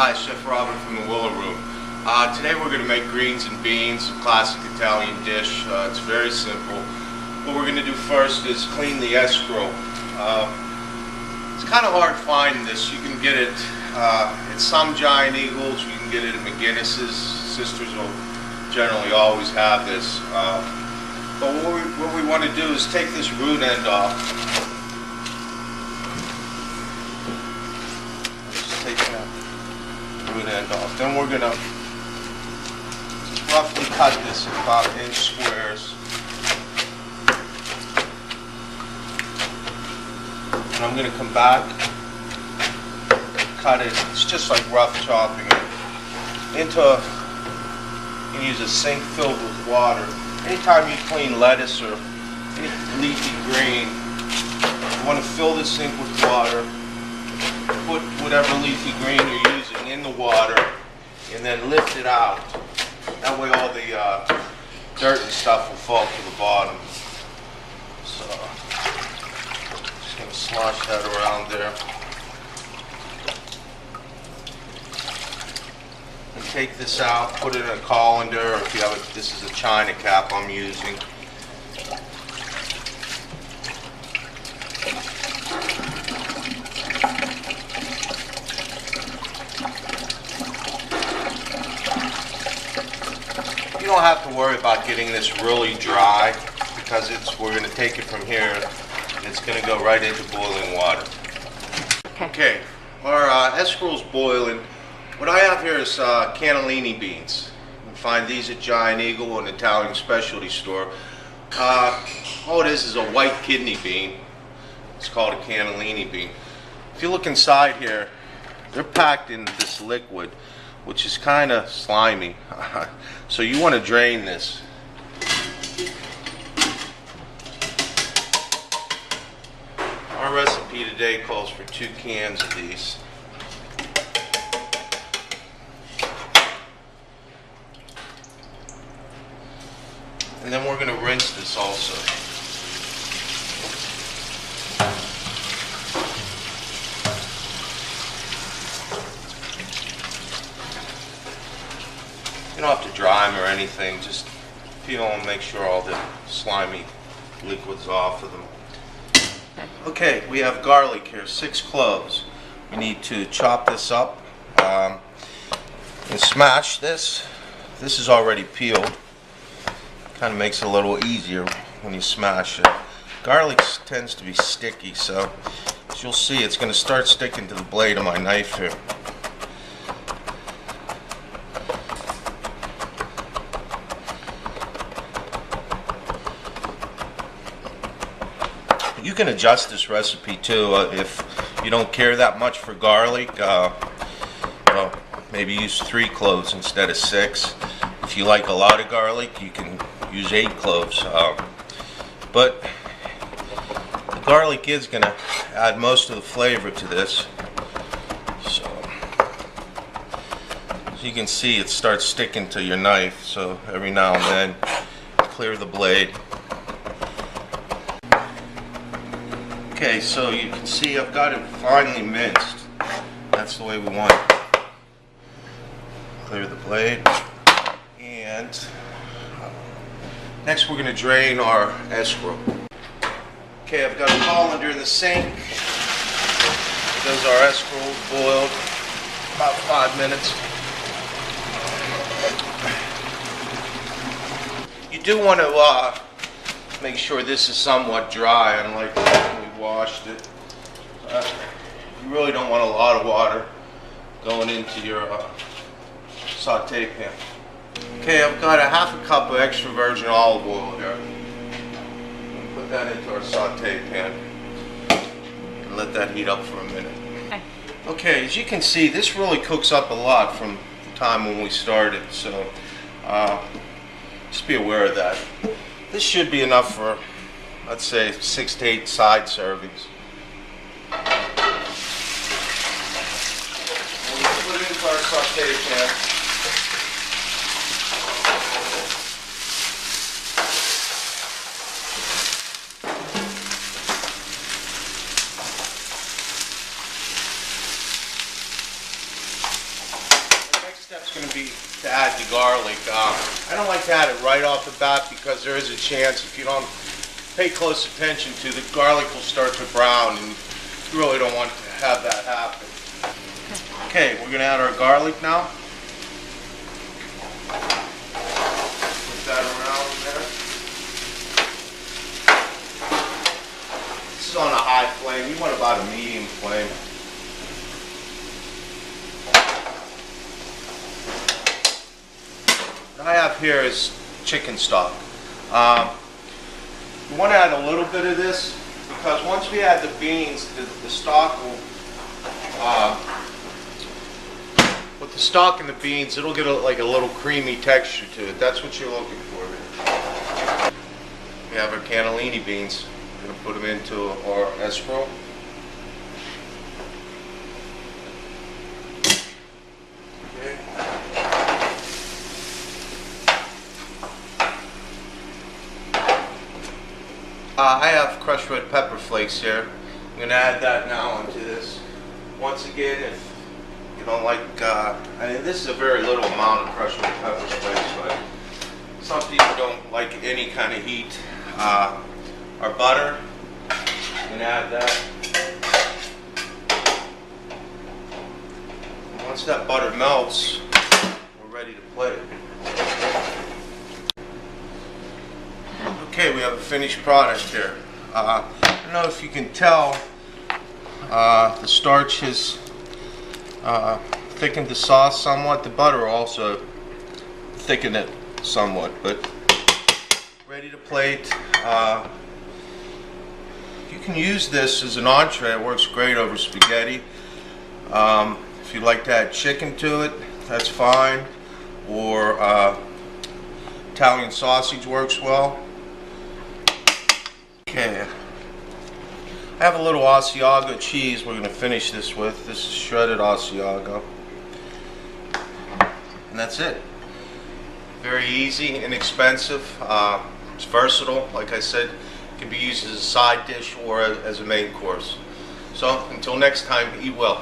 Hi, Chef Robert from the Willow Room. Today we're going to make greens and beans, a classic Italian dish. It's very simple. What we're going to do first is clean the escrow. It's kind of hard finding this. You can get it at some Giant Eagles, you can get it at McGinnis's. Sisters will generally always have this. But what we want to do is take this root end off. Just take that root end off. Then we're going to roughly cut this in about inch squares. And I'm going to come back, cut it, it's just like rough chopping it, into you can use a sink filled with water. Anytime you clean lettuce or any leafy green, you want to fill the sink with water, put whatever leafy green you're using in the water, and then lift it out. That way all the dirt and stuff will fall to the bottom. So, just going to slosh that around there. And take this out, put it in a colander, or if you have this is a china cap I'm using. You don't have to worry about getting this really dry because we're going to take it from here and it's going to go right into boiling water. Okay, our escrow's boiling. What I have here is cannellini beans. You can find these at Giant Eagle, an Italian specialty store. All it is a white kidney bean. It's called a cannellini bean. If you look inside here, they're packed in this liquid, which is kind of slimy. So you want to drain this. Our recipe today calls for 2 cans of these. And then we're going to rinse this also. You don't have to dry them or anything, just peel them, make sure all the slimy liquid's off of them. Okay, we have garlic here, 6 cloves. We need to chop this up and smash this. This is already peeled. Kind of makes it a little easier when you smash it. Garlic tends to be sticky, so as you'll see, it's going to start sticking to the blade of my knife here. You can adjust this recipe too if you don't care that much for garlic. Well, maybe use 3 cloves instead of 6. If you like a lot of garlic, you can use 8 cloves. But the garlic is going to add most of the flavor to this. So, as you can see, it starts sticking to your knife. So every now and then, clear the blade. Okay, so you can see I've got it finely minced. That's the way we want it. Clear the blade. And next we're going to drain our escrow. Okay, I've got a colander in the sink. There's our escrow boiled about 5 minutes. You do want to make sure this is somewhat dry, unlike when we washed it. You really don't want a lot of water going into your saute pan. Okay, I've got a half a cup of extra virgin olive oil here. Put that into our saute pan and let that heat up for a minute. Okay, as you can see, this really cooks up a lot from the time when we started, so just be aware of that. This should be enough for, let's say, 6 to 8 side servings. We'll put it into our saute pan. add the garlic. I don't like to add it right off the bat because there is a chance if you don't pay close attention to the garlic will start to brown, and you really don't want to have that happen. Okay, we're going to add our garlic now. Put that around there. This is on a high flame. You want about a medium flame. What I have here is chicken stock. You want to add a little bit of this because once we add the beans, the stock will, with the stock and the beans, it'll get like a little creamy texture to it. That's what you're looking for. We have our cannellini beans. We're going to put them into our espresso. I have crushed red pepper flakes here. I'm going to add that now onto this. Once again, if you don't like, I mean, this is a very little amount of crushed red pepper flakes, but some people don't like any kind of heat. Our butter, I'm going to add that. And once that butter melts, we're ready to plate it. Okay, we have a finished product here. I don't know if you can tell, the starch has thickened the sauce somewhat. The butter also thickened it somewhat, but ready to plate. You can use this as an entree. It works great over spaghetti. If you'd like to add chicken to it, that's fine. Or Italian sausage works well. Okay, I have a little Asiago cheese we're going to finish this with. This is shredded Asiago. And that's it. Very easy, inexpensive. It's versatile. Like I said, it can be used as a side dish or as a main course. So, until next time, eat well.